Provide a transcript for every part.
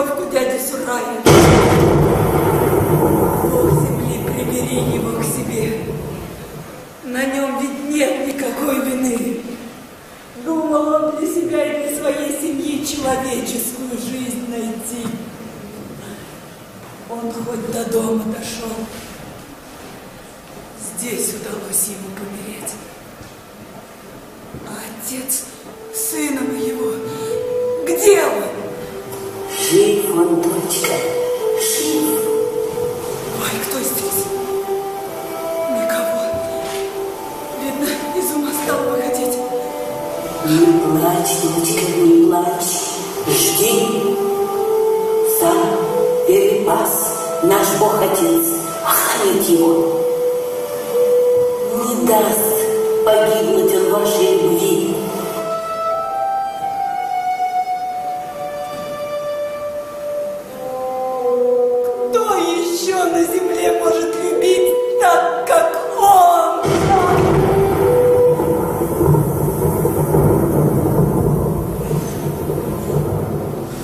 веревку дяди Сурая. Бог земли, прибери его к себе. На нем ведь нет никакой вины. Думал он для себя и для своей семьи человеческую жизнь найти. Он хоть до дома дошел. Здесь удалось ему помереть. А отец сына моего, где он? Жив он, дочка, жив. Ой, кто здесь? Никого. Видно, из ума стал выходить. Не плачь, дочка, не плачь. Жди. Сам Перепас, наш Бог-Отец, охранит его. Не даст погибнуть он вашей любви. Кто еще на земле может любить так, как он?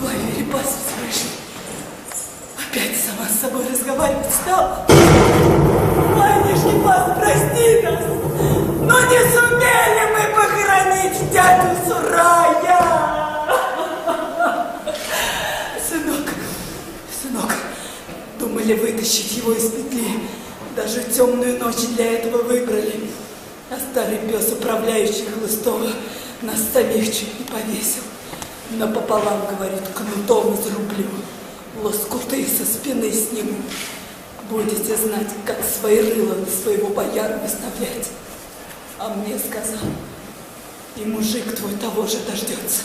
Ой, Перепас вышел. Опять сама с собой разговаривать стала. Ванюшки, пас, прости нас, но не сумели мы похоронить дядю Сурая. Сынок, думали вытащить его из петли. Даже темную ночь для этого выбрали. А старый пес, управляющий Хлыстова, нас самих чуть не повесил. Напополам, говорит, кнутом изрублю. Лоскуты со спины сниму. Будете знать, как свои рыла на своего бояра выставлять. А мне сказал, и мужик твой того же дождется.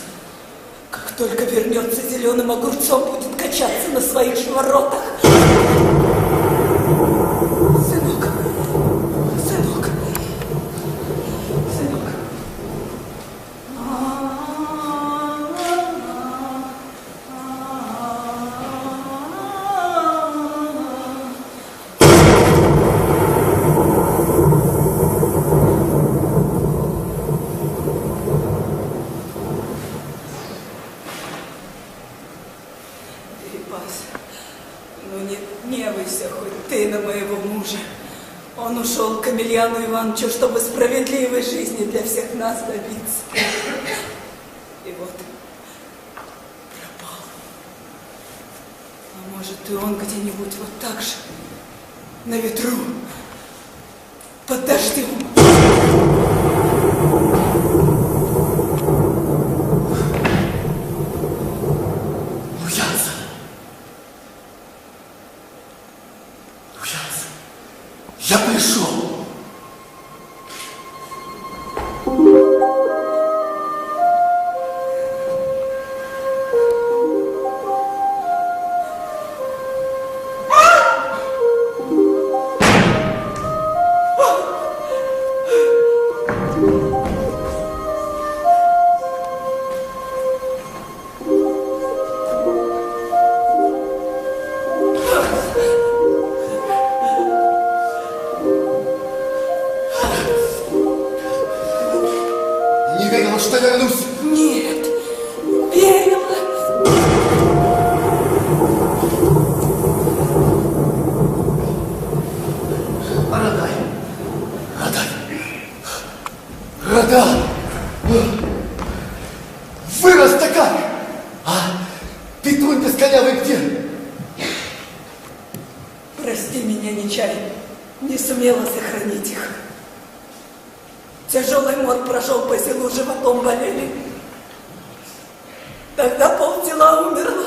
Как только вернется, зеленым огурцом будет качаться на своих же воротах. Сынок. Ну не гневайся хоть ты на моего мужа. Он ушел к Емельяну Ивановичу, чтобы справедливой жизни для всех нас добиться. И вот пропал. А может, и он где-нибудь вот так же, на ветру, под дождем. Я пришел. Что вернусь? Нет, верила. Радай! Вырос-то как? А Петрунька с Конявой где? Прости меня, нечаянно, не сумела сохранить их. Тяжелый мор прошел по селу, животом болели. Тогда полтела умерла.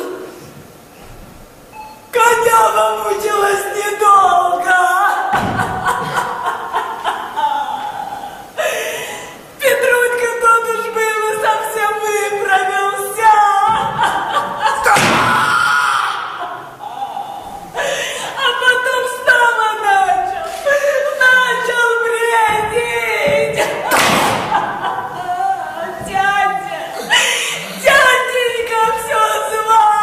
Конява мучилась недолго. Петрунька тот уж был и совсем выправился. А потом снова начал бредить. Дяденька все звал.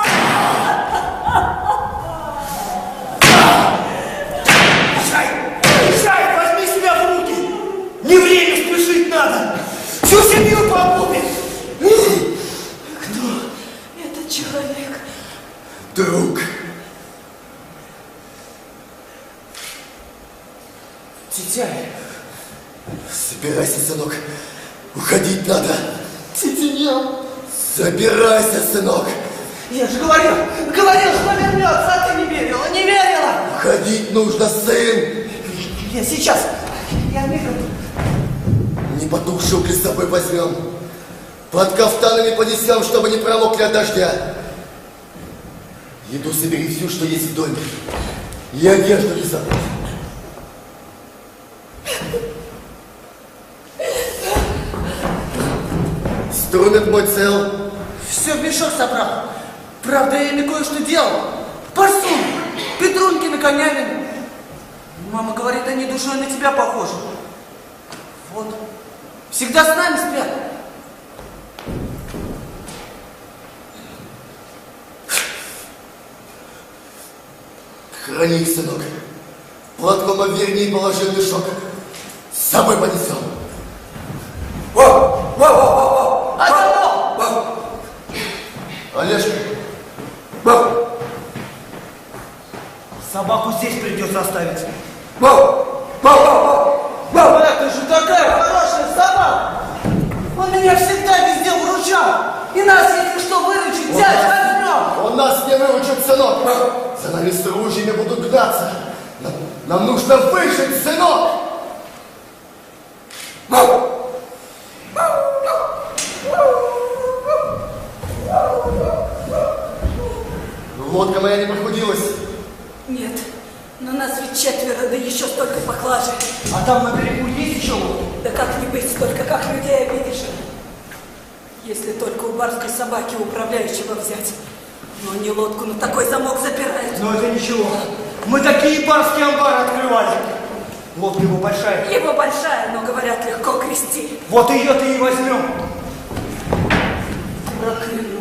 Шай, возьми себя в руки! Не время спешить надо! Всю семью погубишь! Кто этот человек? друг. Тетяй. Собирайся, сынок. Уходить надо. Тетя. Собирайся, сынок. Я же говорил, что вернется, а ты не верила, не верила. Уходить нужно, сын. Я сейчас. Я мигом. Не потухший угли с собой возьмем. Под кафтанами понесем, чтобы не промокли от дождя. Еду собери всю, что есть в доме. И одежду не забудь. Инструмент мой цел. Все в мешок собрал. Правда, я ими кое-что делал. Парсун, Петрунькины конями. Мама говорит, они душой на тебя похожи. Вот. Всегда с нами спят. Храни их, сынок. Платком обверни и положи в мешок. С собой понесем. Олежка. Собаку здесь придется оставить. Это же такая хорошая собака. Он меня всегда везде выручал. И нас, если что, выручит, взять возьмем. Он нас не выручит, сынок. За нами с ружьями будут гнаться. Нам нужно выжить, сынок. Лодка моя не прохудилась. Нет, но нас ведь четверо, да еще столько поклажи. А там на берегу есть еще лодка? Да как не быть, столько как людей обидишь. Если только у барской собаки управляющего взять. Но не лодку на такой замок запирают. Но это ничего. Мы такие барские амбары открывали. Лодка его большая. Его большая, но, говорят, легко крести. Вот ее-то и возьмем. Проклянут.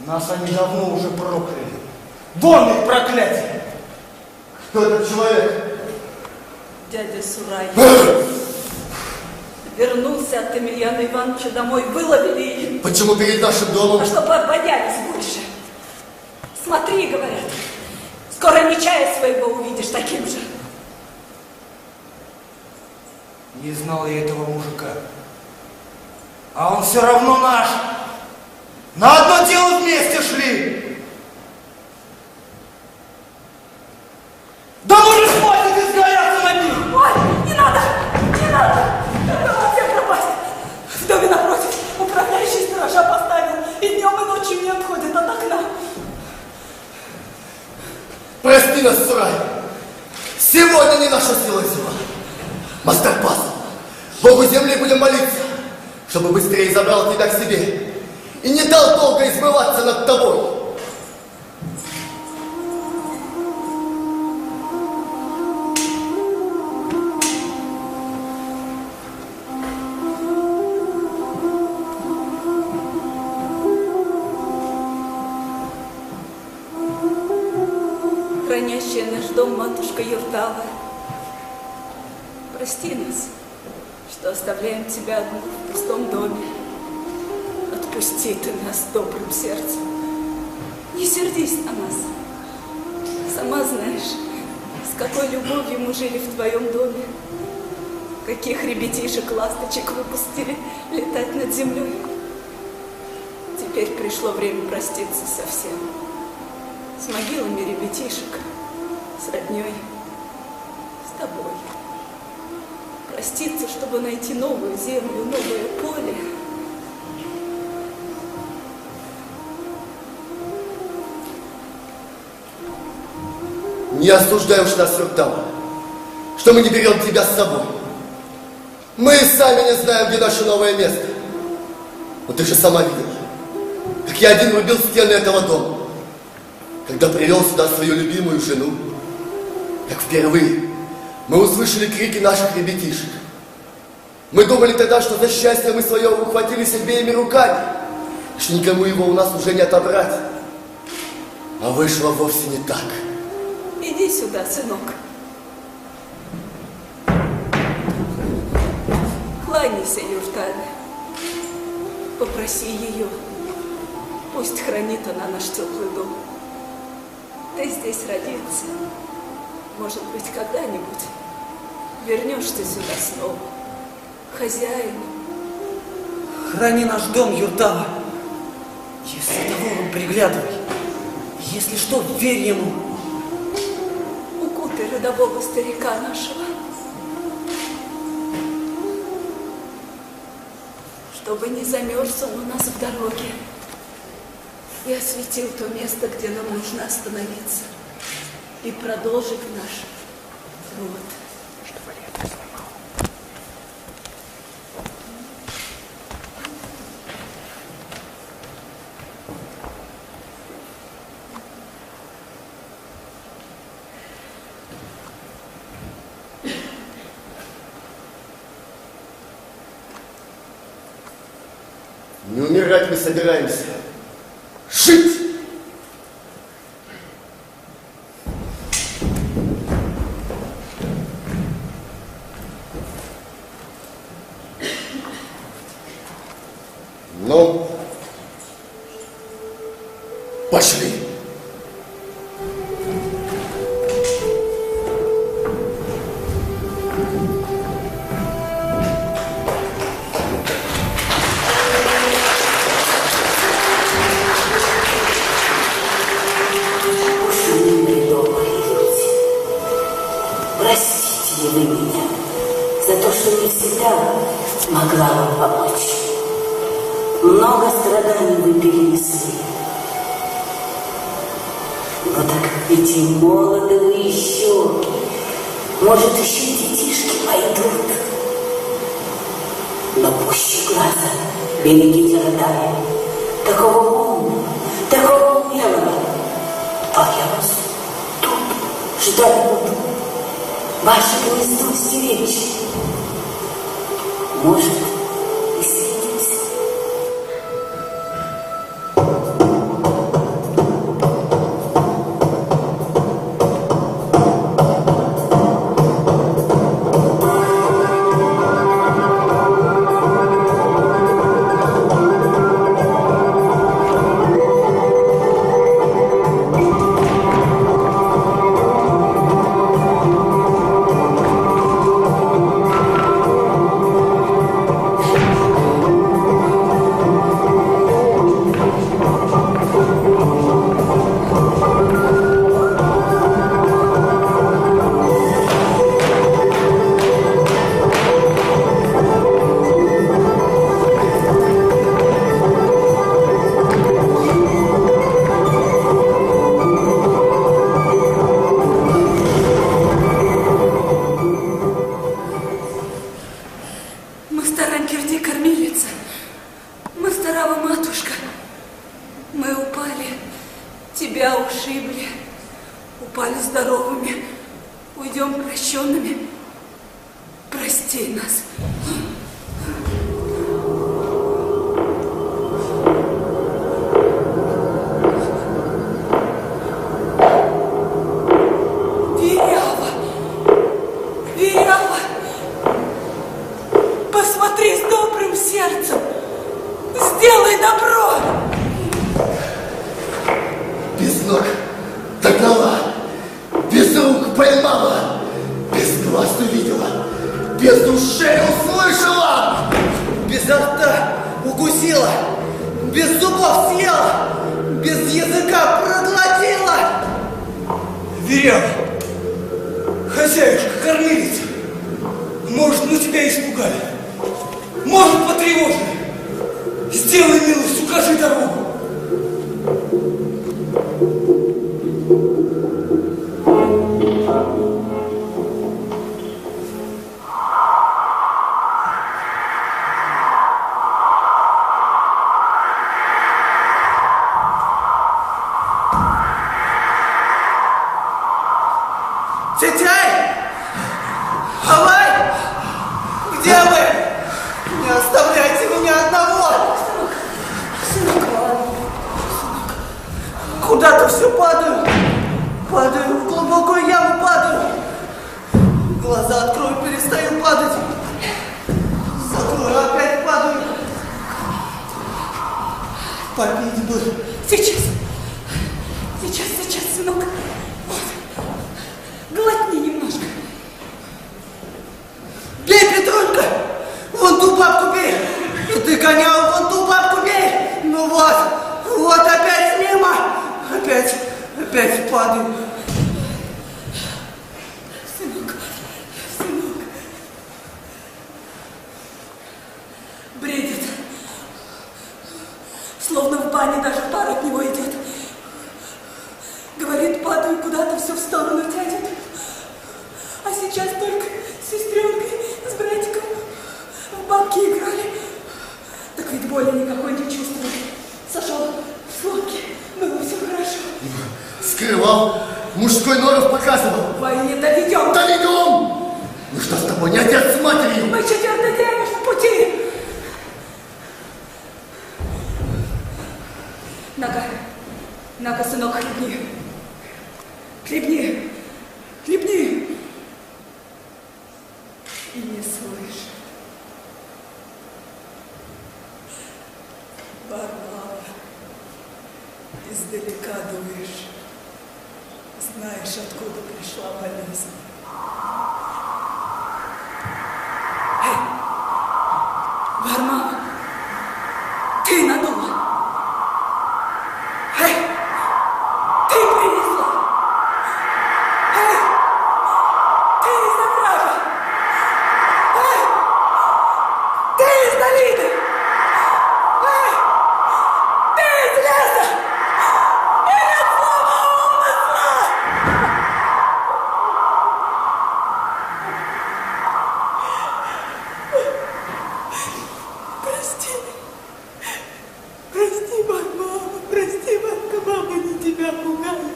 Нас они давно уже прокляли. Вон их проклятие! Кто этот человек? Дядя Сурай. Вернулся от Емельяна Ивановича домой, выловили их. Почему перед нашим домом? А чтобы обонялись больше. Смотри, говорят, скоро Нечая своего увидишь таким же. Не знал я этого мужика. А он все равно наш. На одно дело вместе шли. Да может хватит изгаляться над ним. Ой, не надо, не надо. Надо всем пропасть. В доме напротив управляющий сторожа поставил. И днем, и ночью не отходит от окна. Прости нас, Сурай. Сегодня не наша сила взяла. Мастер-пас. Богу земли будем молиться, чтобы быстрее забрал тебя к себе и не дал долго измываться над тобой. Хранящая наш дом матушка Юртала, прости нас, что оставляем тебя одну в пустом доме. Отпусти ты нас добрым сердцем. Не сердись на нас. Сама знаешь, с какой любовью мы жили в твоем доме. Каких ребятишек-ласточек выпустили летать над землей. Теперь пришло время проститься со всем. С могилами ребятишек, с родней, с тобой. Проститься, чтобы найти новую землю, новое поле. Не осуждай уж нас, Юртала, что мы не берем тебя с собой. Мы и сами не знаем, где наше новое место. Но ты же сама видела, как я один рубил стены этого дома, когда привел сюда свою любимую жену, как впервые мы услышали крики наших ребятишек. Мы думали тогда, что за счастье мы свое ухватились обеими руками, что никому его у нас уже не отобрать. А вышло вовсе не так. Иди сюда, сынок. Кланяйся, Юртале. Попроси ее. Пусть хранит она наш теплый дом. Ты здесь родился. Может быть, когда-нибудь вернешься сюда снова. Хозяином. Храни наш дом, Юртава. Если того он приглядывай. Если что, верь ему. Укутай родового старика нашего. Чтобы не замерз он у нас в дороге. И осветил то место, где нам нужно остановиться. И продолжить наш род. Не умирать мы собираемся. Жить! Ну, пошли. Милые добрые люди, простите ли вы меня за то, что не всегда могла вам помочь. Много страданий вы перенесли. Но так ведь и молоды вы еще. Может, еще детишки пойдут. Но пуще глаза берегите родами. Такого умного, такого умелого. А я вас тут ждать буду. Ваше гнездо стеречь. Может, и свидимся. Тебя ушибли, упали здоровыми, уйдем прощенными. Прости нас. Верява! Верява! Посмотри с добрым сердцем! Сделай добро! Без ног догнала, без рук поймала, без глаз увидела, без ушей услышала, Без рта укусила, без зубов съела, без языка проглотила. Верява, хозяюшка, кормилица, может, мы тебя испугали, может, потревожили. Сделай милость, укажи дорогу. Тетяй! Авай! Где вы? Не оставляйте меня одного! Куда-то все падаю. Падаю, в глубокую яму падаю. Глаза открою, перестаю падать. Закрою, опять падаю. Сейчас. Сейчас, сынок. Вот. Глотни немножко. Бей, Петрунька! Вон ту бабку бей! И ты, коня, вон ту бабку бей! Ну вот опять мимо! Опять падаю. Сынок. Бредит. Словно в бане даже пар от него идет. Говорит, падаю куда-то, все в сторону тянет. А сейчас только с сестренкой, с братиком в бабки играли. Так ведь боли никакой не чувствовали. Сошел с лодки, было все хорошо. Скрывал, мужской норов показывал. Войне-то ведем. Да ведем! Ну что с тобой, не отец с матерью? Мы четвертый день уж в пути. На-ка, сынок, хлебни. И не слышь. Варвара, издалека дуешь. Знаешь, откуда пришла болезнь. Эй, Варвара, ты надула. Эй, ты принесла. Эй, ты из оврага. Эй, ты из долины. Эй, ты из леса. Или от слова умысла. Прости, мама, прости, матка, мама, не тебя пугаю.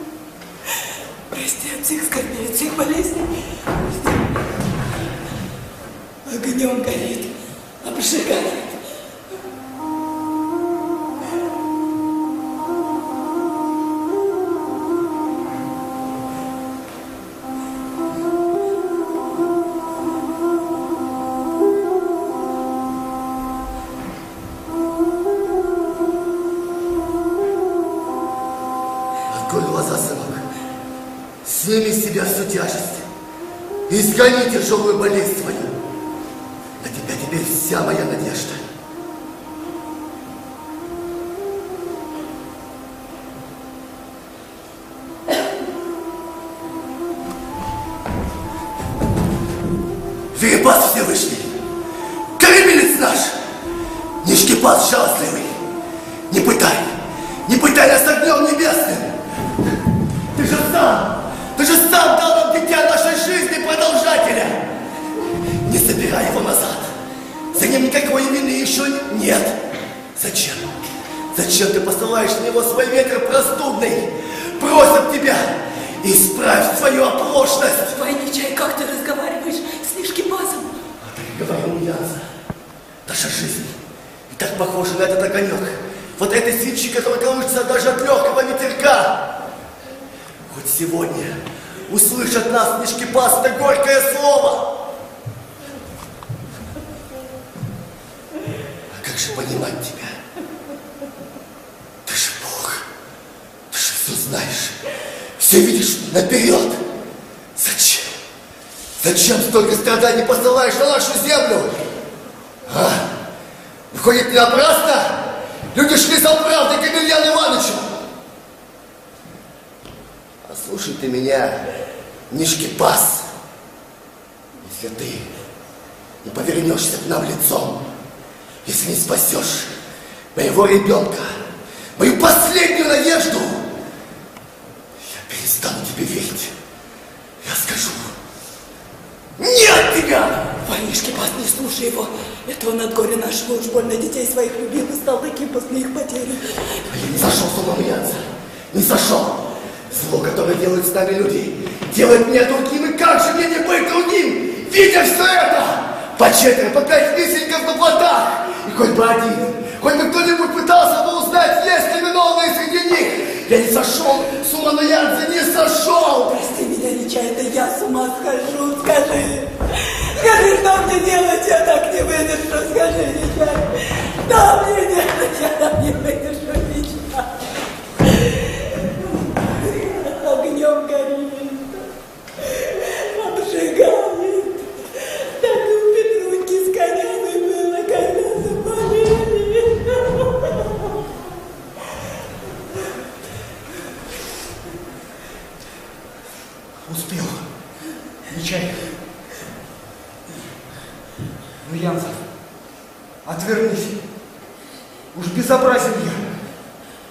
Прости от всех скорбей, от всех болезней. Прости. Огнем горит, обжигает. Открой глаза, сынок. Сними с себя всю тяжесть. Изгони тяжелую болезнь свою. На тебя теперь вся моя надежда. Верепас Всевышний, кормилец наш, Нишкипас жалостливый, не пытай нас огнем небесным. Ты же сам дал нам дитя нашей жизни, продолжателя. Не забирай его назад. За ним никакой вины еще нет. Зачем? Зачем ты посылаешь на него свой ветер простудный? Просят тебя, исправь свою оплошность. Войничай, как ты разговариваешь с Нишкипасом? А так говорил Янца. Наша жизнь и так похожа на этот огонек. Вот этой свечи, которая колышется даже от легкого ветерка. Хоть сегодня услышат нас Нишкипас это горькое слово. А как же понимать тебя? Ты же Бог. Ты же все знаешь. Все видишь наперед. Зачем? Зачем столько страданий посылаешь на нашу землю? А? Выходит, не напрасно? Люди шли за правдой к Емельяну Ивановичу. Послушай ты меня, Нишкипас. Если ты не повернешься к нам лицом, если не спасешь моего ребенка, мою последнюю надежду, я перестану тебе верить. Я скажу, нет тебя! Нишкипас, не слушай его. Это он от горя нашего уж больно детей своих любил и стал таким после их потери. А я не сошел с ума, Янца. Не сошел. Зло, которое делают с нами люди, делает меня другим, и как же мне не быть другим, видя все это? По 4, по 5 висельников на плотах, и хоть бы один, хоть бы кто-нибудь пытался бы узнать, есть ли виновные среди них. Я не сошел с ума, но Янца не сошел. Прости меня, Ничай, это я с ума схожу, скажи. Скажи, что мне делать, я так не выдержу, скажи, Ничай. Что мне делать, я так не выдержу, Ничай. Ну, Янза, отвернись. Уж безобразен я.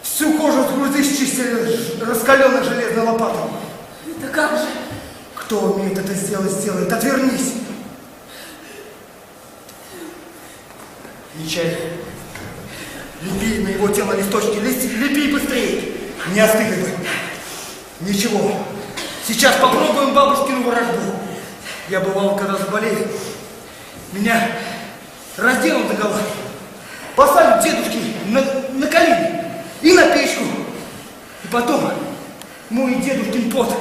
Всю кожу с груди счистили раскаленной железной лопатой. Это как же? Кто умеет это сделать, сделает. Отвернись. Нечай. Лепи на его тело листочки, лепи быстрее. Не остыли бы. Ничего. Сейчас попробуем бабушкину ворожбу. Я бывал, когда заболел. Меня разделом догола. Поставили дедушки на колени и на печку. И потом мой дедушкин пот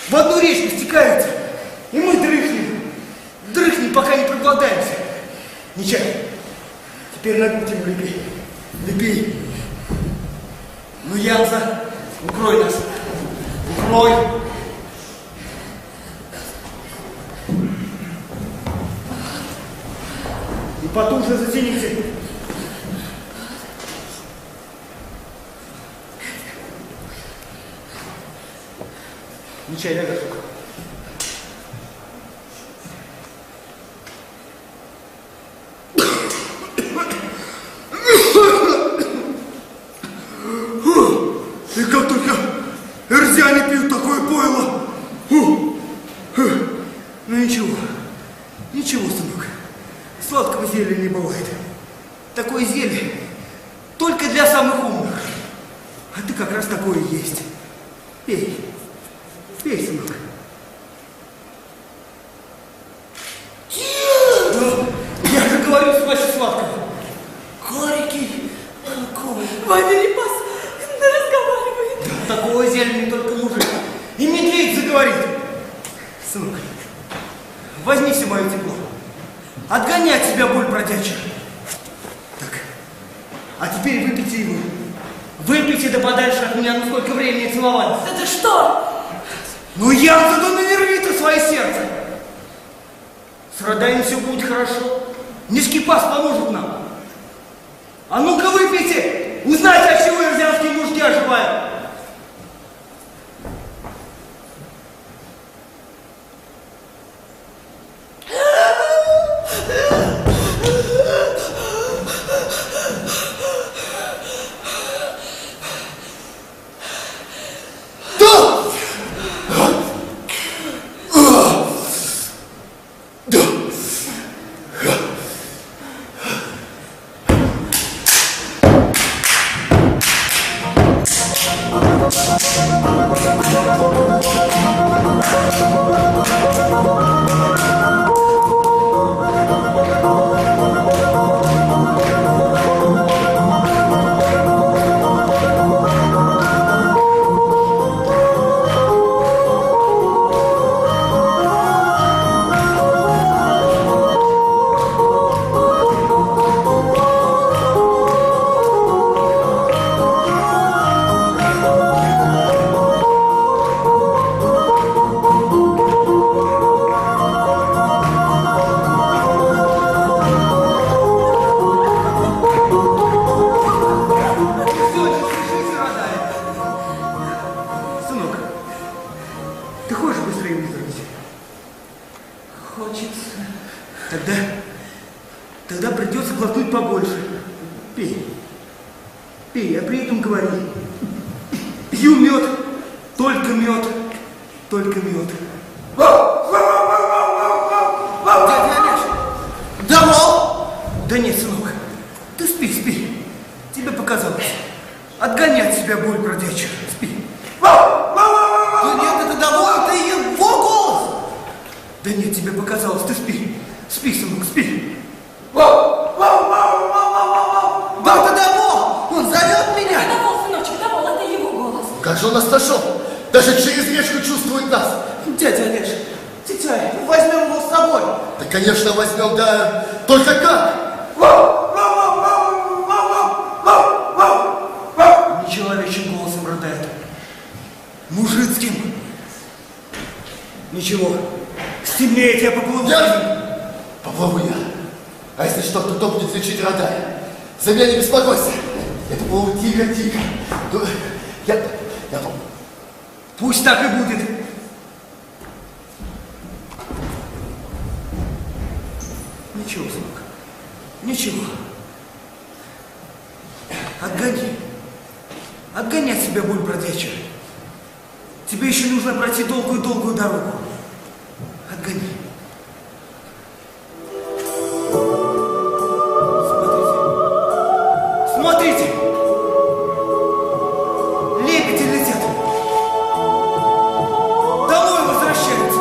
в одну речку стекается. И мы дрыхнем, пока не проголодаемся. Нечай. Теперь на грудь ему лепи. Лепи. Ну, Янза, укрой нас. Укрой. И потуже затяните. Нечай, лягай. И как только эрзяне пьют такое пойло. Ну ничего, сынок. Сладкого зелья не бывает. Такое зелье только для самых умных. А ты как раз такое и есть. Пей, сынок. Ну, я же говорю, слаще сладкого. Горький, такой. Вавилипас разговаривает. Такое зелье не только мужик. И медведь заговорит. Сынок, возьми все мое тепло. Отгони от себя боль бродячая. Так, а теперь выпейте его. Выпейте да подальше от меня, ну сколько времени целовались. Это что? Ну я зато нервит свое сердце. С Радаем все будет хорошо. Нишкипас поможет нам. А ну-ка выпейте. Узнайте, от чего эрзянские мужики оживают. Тогда придется глотнуть побольше. Пей. Пей, а при этом говори. Пью мед, только мед, только мед. Дядя Олеж, давал? Да нет, сынок, ты спи. Тебе показалось. Отгони от себя боль бродячую. Спи. Да нет, это давно, это его голос. Да нет, тебе показалось, ты спи. Спи, сынок, спи. Да это давно, он зовет меня. Это вол, сыночек, это вол, это его голос. Как же он нас нашел? Даже через речку чувствует нас. Дядя Олеж, тетя, возьмем его с собой. Да, конечно, возьмем, да. Только как? Не человечьим голосом рыдает. Мужицким. Ничего, стемнеет, я поплыву. Поплыву я. А если что, то будет лечить Радая. За меня не беспокойся. Я поплыву тихо. Я... Пусть так и будет. Ничего, сынок, ничего. Отгони. Отгони от себя боль бродячую. Тебе еще нужно пройти долгую-долгую дорогу. Отгони. Смотрите! Смотрите! Лебеди летят. Домой возвращаются.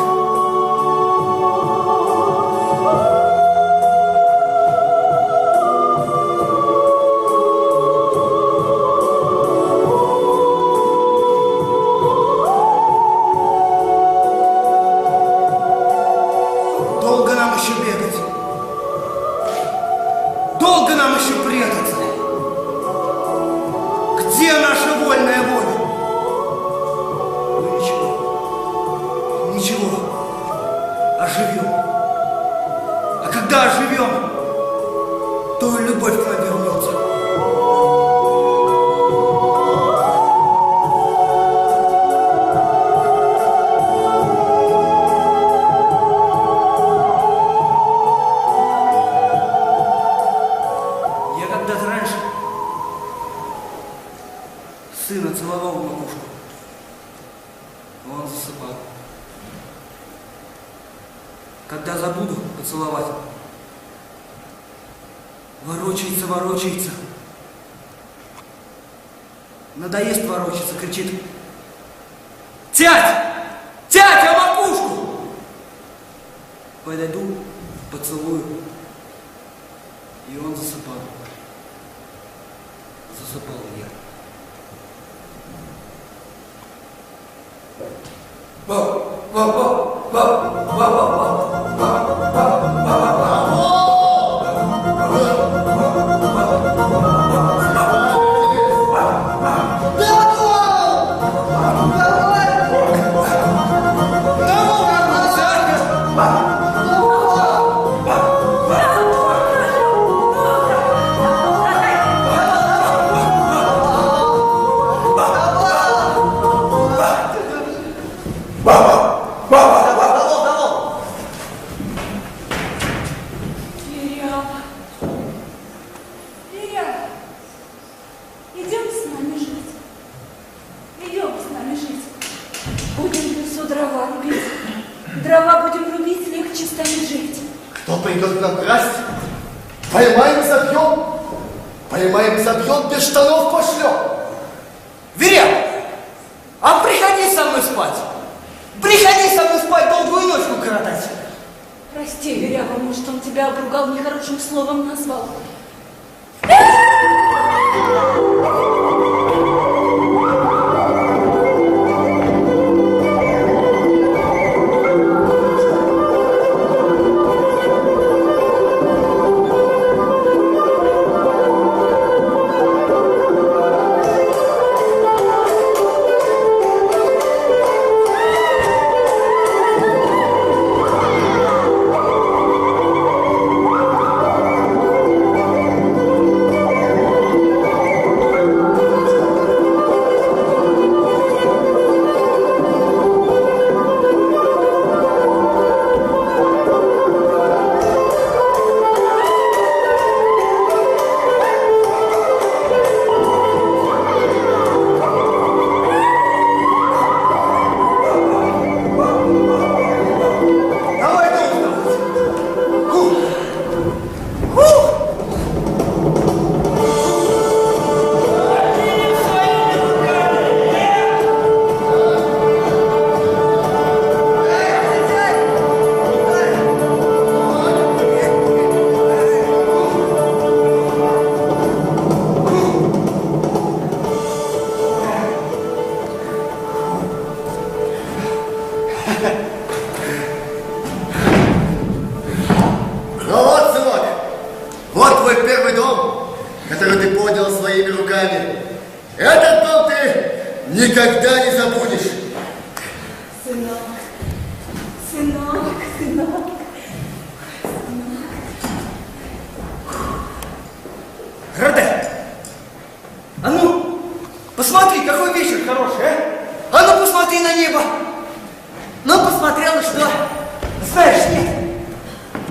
Долго нам еще бегать? Долго нам еще прятаться? Где наша вольная воля? Ну ничего, ничего, оживем. А когда оживем, то и любовь к нам вернется. Я когда-то раньше сына целовал в макушку. Он засыпал. Когда забуду поцеловать, ворочается, ворочается. Надоест ворочаться, кричит: «Тять! Тять, а макушку!» Подойду, поцелую. И он засыпал. Засыпал и я. Идем с нами жить. Идем с нами жить. Будем в лесу дрова рубить. Дрова будем рубить, легче станет жить. Кто придет нам красть? Поймаем, забьем. Поймаем, забьем, без штанов пошлем. Веря, а приходи со мной спать. Приходи со мной спать, долгую ночку коротать. Прости, Верява, может, он тебя обругал, нехорошим словом назвал. Ну вот, сынок, вот твой первый дом, который ты поднял своими руками. Этот дом ты никогда не забудешь. Сынок, сынок, сынок. Раде, а ну, посмотри, какой вечер хороший, а? А ну, посмотри на небо. Ну, посмотрела, что? Знаешь, нет,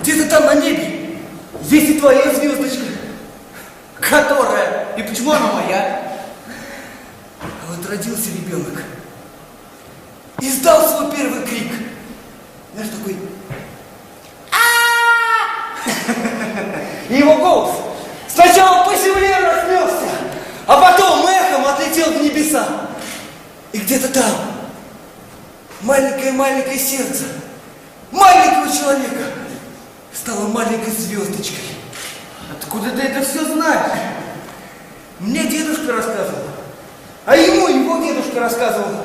где-то там на небе Здесь и твоя звездочка. Которая? И почему она моя? А вот родился ребенок. Издал свой первый крик. Знаешь, такой... И его голос сначала по земле разнесся, а потом эхом отлетел в небеса. И где-то там маленькое-маленькое сердце маленького человека стало маленькой звездочкой. Откуда ты это все знаешь? Мне дедушка рассказывал, а ему его дедушка рассказывал.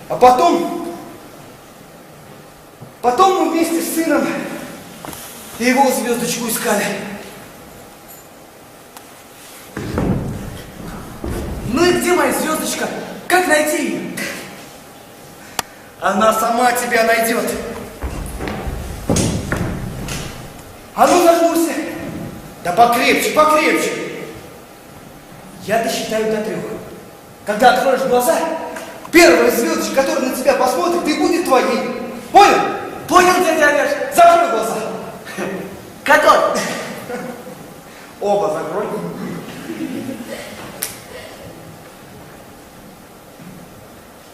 А потом мы вместе с сыном его звездочку искали. Ну и где моя звездочка? Как найти ее? Она сама тебя найдет. А ну зажмурься. Да покрепче, покрепче. Я досчитаю до 3. Когда откроешь глаза, первая звездочка, которая на тебя посмотрит, и будет твоей. Понял? Понял, дядя Олеж? Закрой глаза. Который? Оба закрой.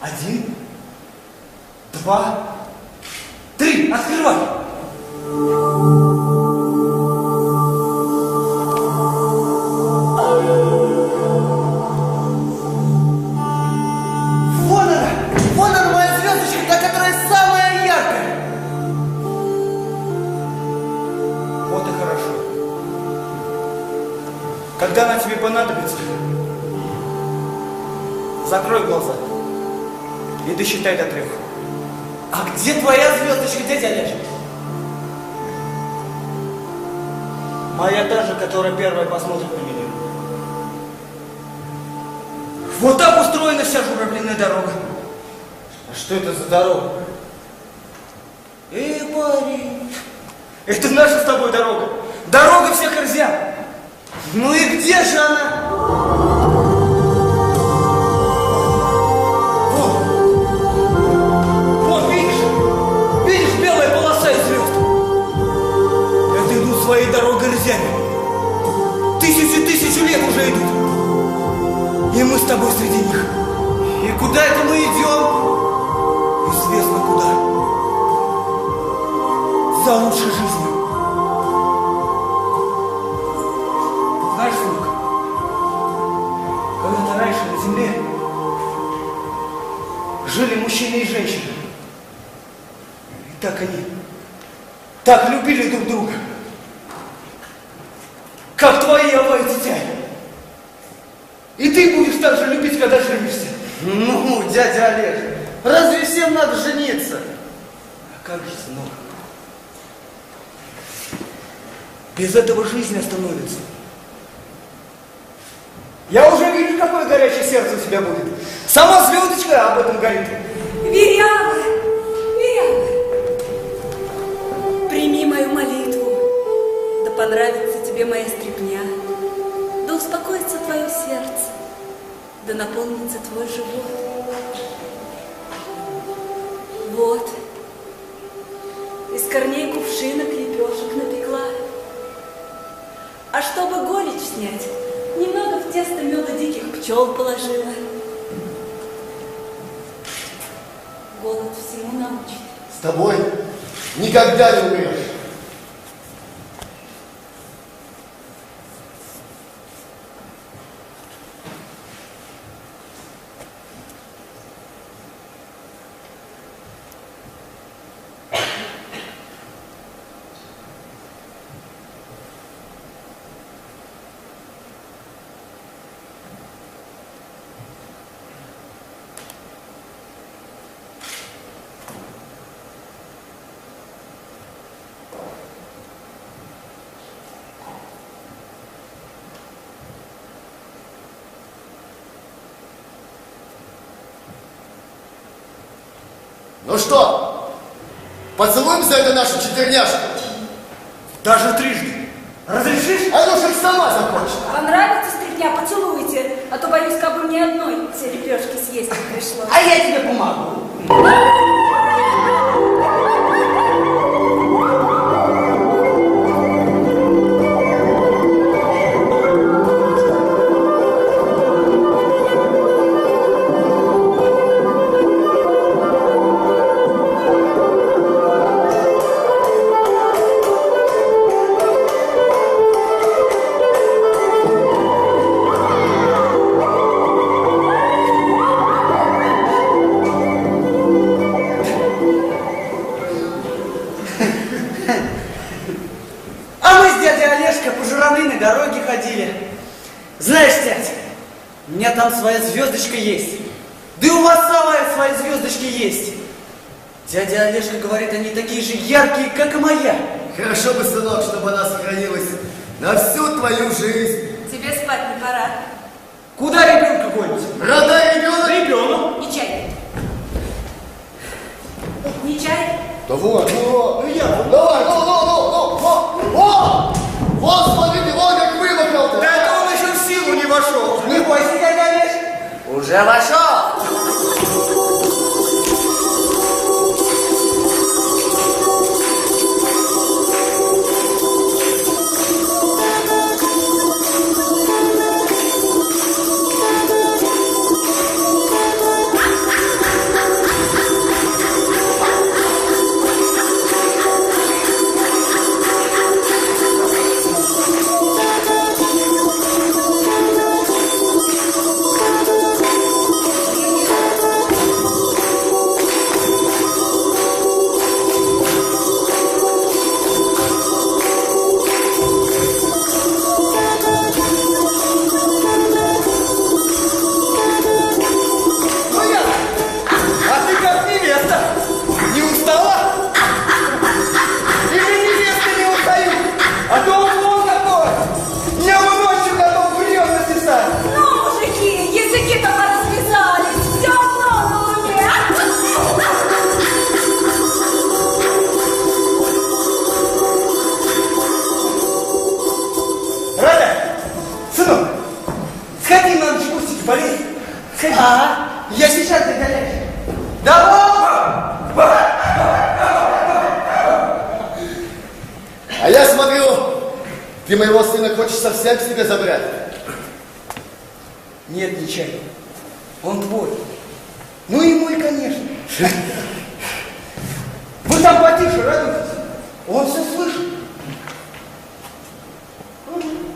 Один, 2, 3. Открывай. Вон она моя звездочка, та, которая самая яркая. Вот и хорошо. Когда она тебе понадобится, закрой глаза и досчитай до 3. А где твоя звездочка, дядя Олеж? Моя та же, которая первая посмотрит на меня. Вот так устроена вся журавлиная дорога. А что это за дорога? Парень, это наша с тобой дорога. Дорога всех корзян. Ну и где же она? Вот, видишь белая полоса из звезд? Это идут своей дорогой рзями. Тысячу лет уже идут. И мы с тобой среди них. И куда это мы идем? Известно куда. За лучшей жизнью. Знаешь, сынок, когда-то раньше на земле жили мужчина и женщина. И так они так любили друг друга. Как твои Ава и Тетя. И ты будешь так же любить, когда женишься. Ну, дядя Олег, разве всем надо жениться? А как же, сынок? Без этого жизнь остановится. Я уже вижу, какое горячее сердце у тебя будет. Сама звездочка об этом горит. Виряга, прими мою молитву. Да понравится тебе моя стряпня. Да успокоится твое сердце. Да наполнится твой живот. Вот. Из корней кувшинок лепешек напекла. А чтобы горечь снять, немного в тесто меда диких пчел положила. Голод всему научит. С тобой никогда не умрешь. Ну что, поцелуем за это нашу четверняшку? Даже трижды. Разрешишь? А ну, хоть сама закончит. Понравится стряпня, поцелуйте, а то, боюсь, как бы мне одной все лепешки съесть не пришлось. А я тебе помогу. меня там своя звездочка есть. Да и у вас свои звездочки есть. Дядя Олежка говорит, они такие же яркие, как и моя. Хорошо бы, сынок, чтобы она сохранилась на всю твою жизнь. Тебе спать не пора. Куда ребенка гонить? Родай ребенок! Ребенок. Не чай. Не чай? Да вот, ну я. Давай, вот, смотрите, вон как вымахал-то. Да это он еще в силу не вошел. Не бойся, дядя Олежка. Уже вошел. Я сейчас, дядя Олежка. Давай! А я смотрю, ты моего сына хочешь совсем к себе забрать. Нет, нечаянно. Он твой. Ну и мой, конечно. Вы там потише радуйтесь. Он все слышит.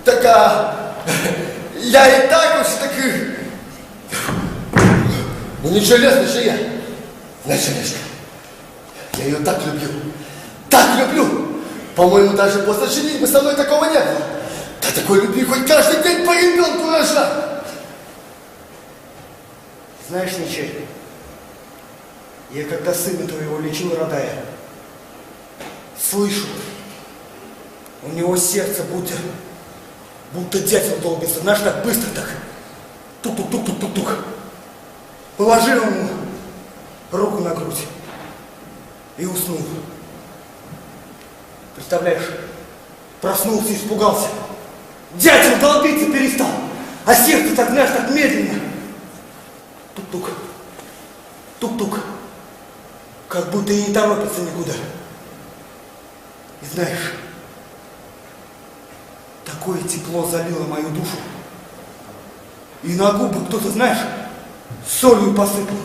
Так, я и так уж так и... Ну ничего, лезно же я. Знаешь, Олежка, я ее так люблю. Так люблю. По-моему, даже после женитьбы со мной такого не было. Да такой любви хоть каждый день по ребенку рожать. Знаешь, нечаянно, я когда сына твоего лечил, Радая, слышу, у него сердце будто дятел долбится, знаешь, так быстро так. Тук-тук-тук-тук-тук-тук. Положил ему руку на грудь и уснул. Представляешь, проснулся, испугался. Дятел долбиться перестал, а сердце так, знаешь, так медленно. Тук-тук, тук-тук, как будто и не торопится никуда. И знаешь, такое тепло залило мою душу. И на губы кто-то, знаешь, солью посыпал.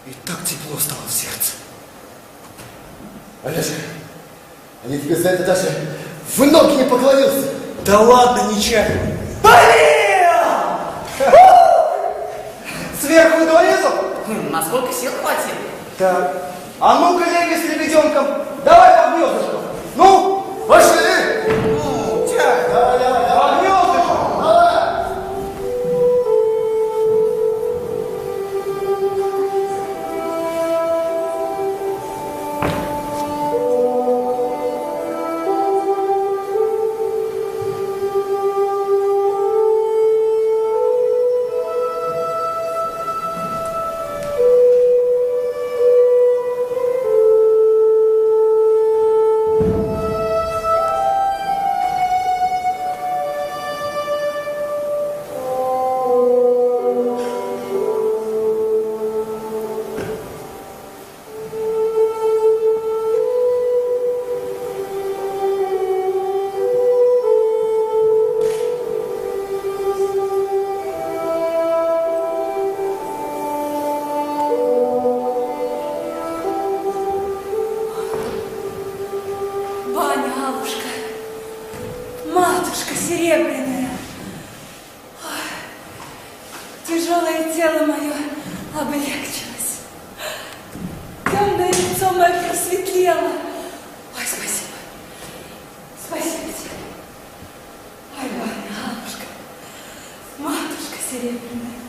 И так тепло стало в сердце. Олежка, они тебе за это даже в ноги не поклонился. Да ладно, нечаянно. Сверху донизу? Насколько сил хватит? Так. А ну-ка, леги с лебеденком. Давай по гнездышку. Ну, Пошли! ну, тяг. Давай, давай, давай. По гнездышку. Давай! Баня-алушка, матушка серебряная, ой, тяжелое тело мое облегчилось, темное лицо мое просветлело. Ой, спасибо, спасибо тебе. Ой, баня-алушка, матушка. серебряная.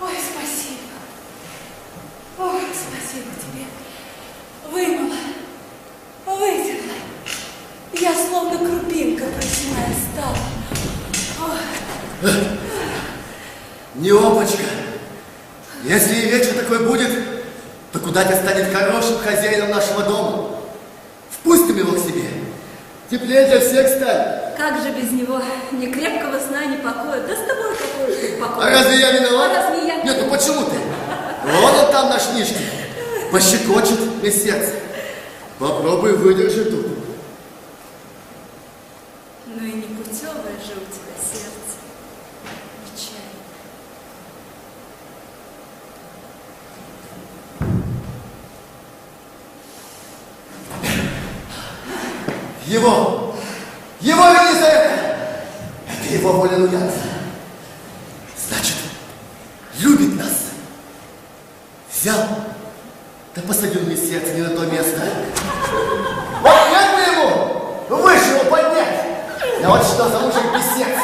Ой, спасибо. Ой, спасибо тебе. Вымыла, вытерла. Я словно крупинка просиная стала. Ой. Не опачка. Если и вечер такой будет, то Кудатя станет хорошим хозяином нашего дома. Впустим его к себе. Теплее для всех станет. Как же без него? Ни крепкого сна, ни покоя. Да с тобой какой же покой. А разве я виноват? А разве я? Нет, ну почему ты? Вон он там наш Нишки. Пощекочет мне сердце. Попробуй выдержи тут. Ну и не путевое же у тебя сердце. Нечаянно. Его вини за это! Это его воля нуяться. Значит, любит нас. Взял, да посадил мне сердце не на то место. Вот как бы ему выше его поднять? Я вот что за мужик без сердца.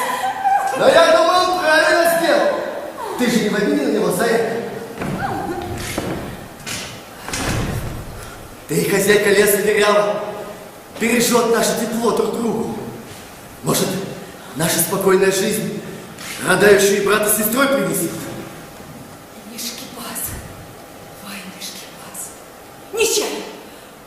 Но я думаю, он правильно сделал. Ты же не в обиде на него за это. Ты и хозяйка леса веряла. Бережет наше тепло друг другу. Может, наша спокойная жизнь рождающие брата с сестрой принесет? Нишкипас. Ой, Нишкипас. Нечаянно.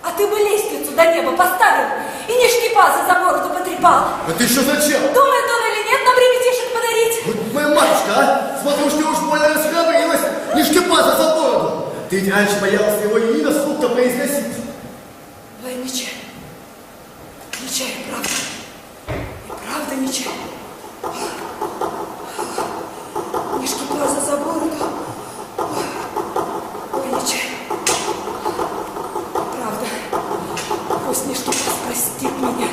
А ты бы лестницу до неба поставил и Нишкипаса за бороду потрепал. А ты что зачем? Думает он или нет нам ребятишек подарить? Вот моя матушка, а? Смотрю, что ты уж больно расхрабрилась. Нишкипаса за бороду. Ты ведь раньше боялась его имя с фрукта произносить. Ой, нечаянно. Нечаянно, правда. И правда нечаянно. Нишкипаса за бороду. Ой, нечаянно. Правда. Пусть Нишкипас простит меня.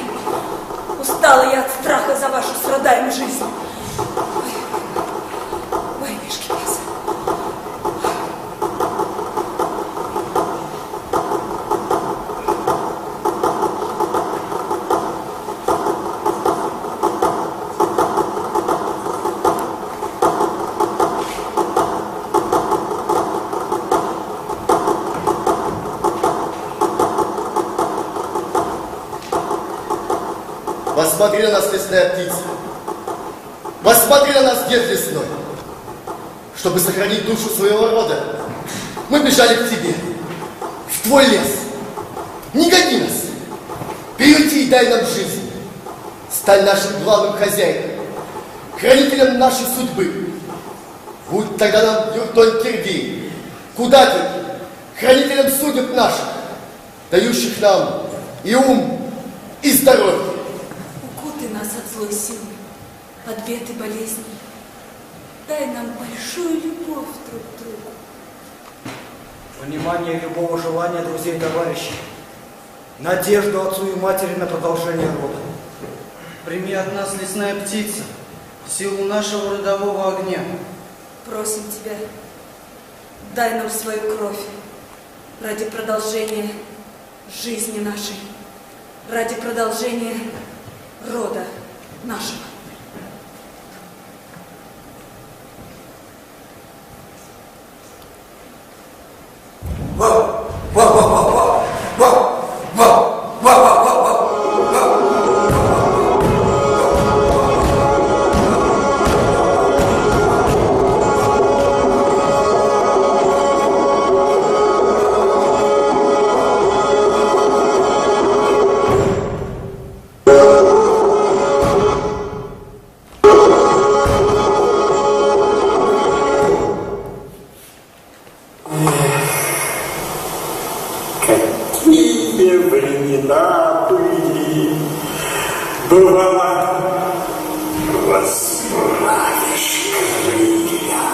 Устала я от страха за вашу страдаемую жизнь. Ой, Нишкипас. Посмотри на нас, лесная птица. Посмотри на нас, дед лесной. Чтобы сохранить душу своего рода, мы бежали к тебе, в твой лес. Не гони нас. Приюти и дай нам жизнь. Стань нашим главным хозяином, хранителем нашей судьбы. Будь тогда нам юртой Киргий, Кудатей, хранителем судеб наших, дающих нам и ум, и здоровье. Укутай нас от злой силы, от бед и болезней. Дай нам большую любовь друг к другу. Понимание любого желания друзей и товарищей. Надежду отцу и матери на продолжение рода. Прими от нас, лесная птица, силу нашего родового огня. Просим тебя, дай нам свою кровь ради продолжения жизни нашей, ради продолжения рода нашего. Какие времена были, бывало, расправишь крылья,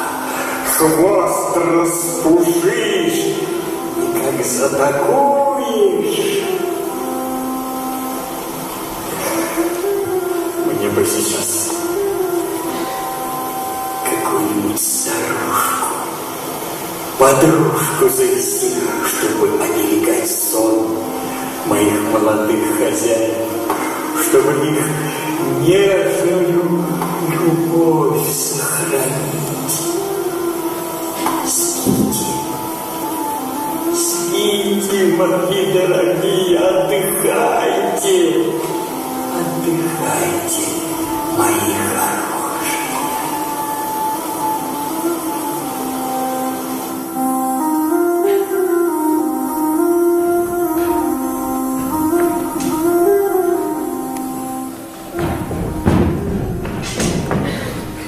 хвост распушишь, и как затакуешь. Мне бы сейчас какую-нибудь старушку, подружку завести, чтобы оберегать сон моих молодых хозяев, чтобы их нежную любовь сохранить. хранить. Спите, спите, мои дорогие, отдыхайте, отдыхайте, мои хорошие.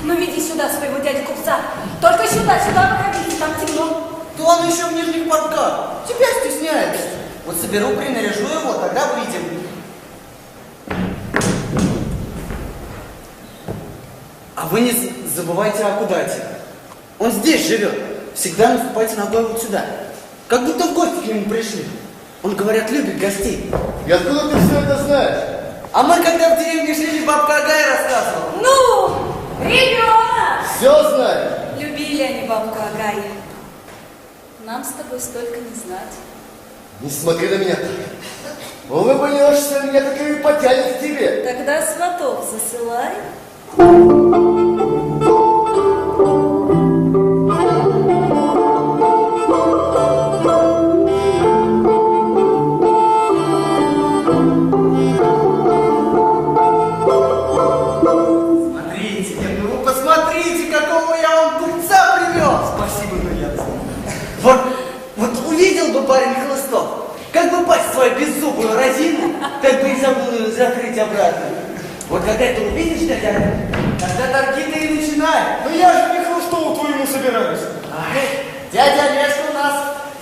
Ну веди сюда своего дядю купца. Только сюда, сюда выходите, там темно. То он еще в нижних портках. Тебя стесняется. Вот соберу, принаряжу его, тогда выйдем. А вы не забывайте о Акудате. Он здесь живет. Всегда наступайте ногой вот сюда. Как будто в гости к нему пришли. Он, говорят, любит гостей. И откуда ты все это знаешь? А мы, когда в деревне жили, бабка Агая рассказывала. Ну, ребенок! Все знаю. Любили они бабку Агая. Нам с тобой столько не знать. Не смотри на меня так. Улыбнешься, меня так и потянет к тебе. Тогда сватов засылай. Смотрите, нет, ну вы посмотрите, какого я вам купца привез. Спасибо, но я Вот увидел бы парень Хлыстов, как бы пасть свою беззубую разину, так бы и забыл ее закрыть обратно. Вот когда ты увидишь, тогда торги-то и начинай. Ну я же не Хлыстову твоему собираюсь. Дядя Олежка у нас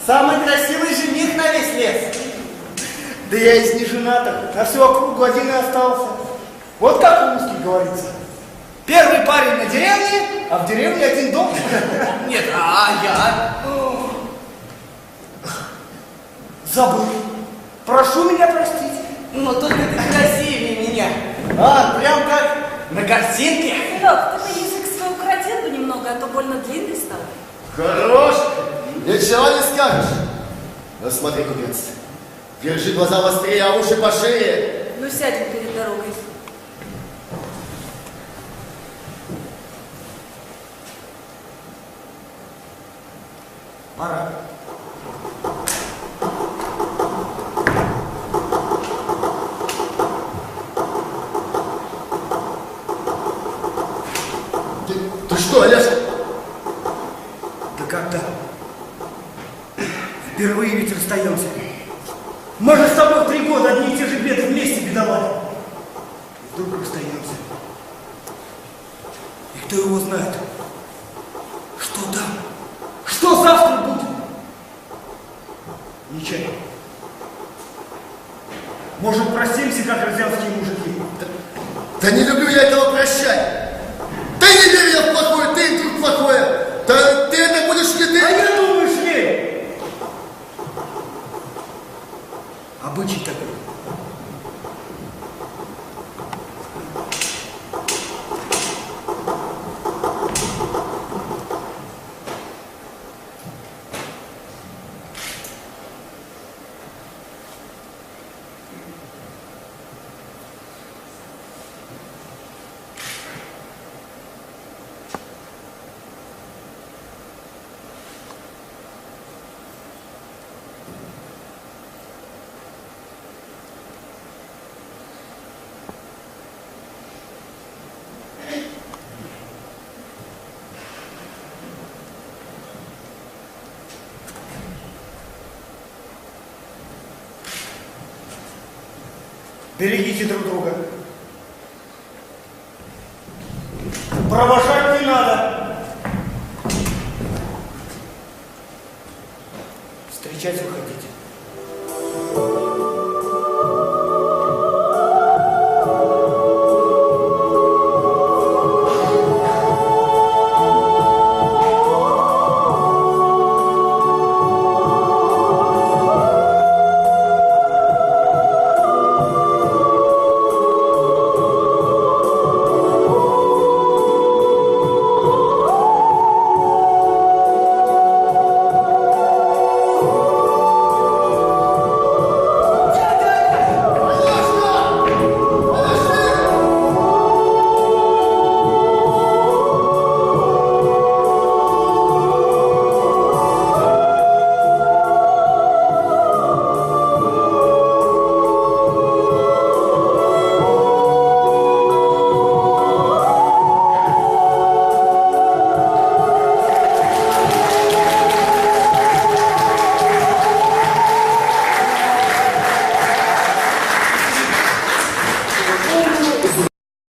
самый красивый жених на весь лес. Да я из неженатых, на всю округу один и остался. Вот как у русских говорится. Первый парень на деревне, а в деревне один дом. Нет, а я? Забыл. Прошу меня простить. Но только ты красивее меня. А, прям как на картинке. Сынок, ты бы язык свой укоротил бы немного, а то больно длинный стал. Хорош. Ничего не скажешь. Ну смотри, купец. Держи глаза острее, а уши пошире. Ну сядем перед дорогой. Пора. Ты что, Олежка? Да когда? Впервые ведь расстаемся. Мы же с тобой в 3 года одни и те же беды вместе бедовали. И вдруг расстаемся. И кто его знает? Что там? Что завтра будет? Ничего. Может, простимся, как розянские мужики? Да не люблю я этого прощать. Ты не верь я в плохое, ты вдруг плохое. Да ты это будешь ли ты? А я думаешь ли? Обычай такой. Берегите друг друга. Провожать не надо. Встречать выходить.